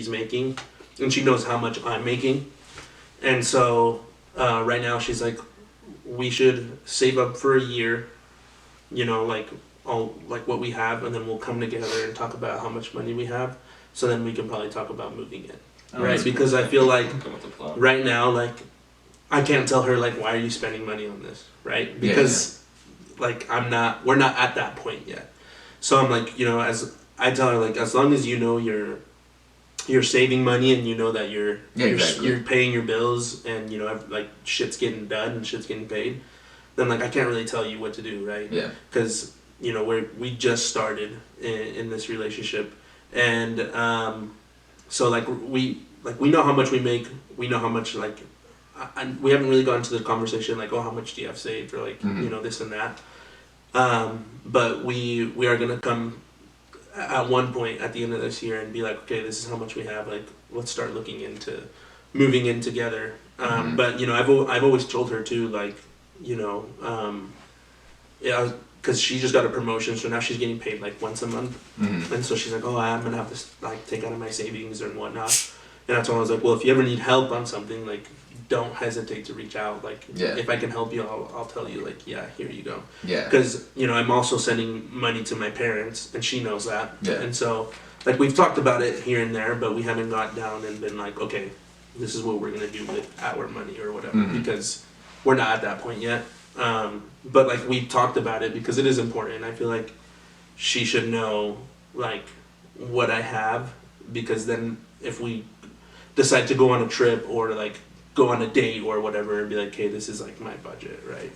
she's making, and she knows how much I'm making. And so right now she's like, we should save up for a year, you know, like all like what we have, and then we'll come together and talk about how much money we have. So then we can probably talk about moving it, right? Because I feel like right now, like I can't tell her like, why are you spending money on this, right? Because like we're not at that point yet. So I'm like, you know, as I tell her, like, as long as you know you're saving money and you know that you're paying your bills and you know like shit's getting done and shit's getting paid, then like I can't really tell you what to do, right? Yeah. Because you know we just started in this relationship, and so like we know how much we make, we know how much like, and we haven't really gotten to the conversation like, oh, how much do you have saved, or like you know this and that. But we are gonna come at one point at the end of this year and be like, okay, this is how much we have. Like, let's start looking into moving in together. But you know, I've always told her too, like, you know, yeah, because she just got a promotion, so now she's getting paid like once a month, and so she's like, oh, I'm gonna have to like take out of my savings and whatnot. And that's when I was like, well, if you ever need help on something, like, don't hesitate to reach out. Like, if I can help you, I'll tell you, like, yeah, here you go. Yeah. Because, you know, I'm also sending money to my parents, and she knows that. Yeah. And so, like, we've talked about it here and there, but we haven't got down and been like, okay, this is what we're going to do with our money or whatever, because we're not at that point yet. But, like, we've talked about it because it is important. I feel like she should know, like, what I have, because then if we decide to go on a trip or like go on a date or whatever and be like, hey, this is like my budget, right?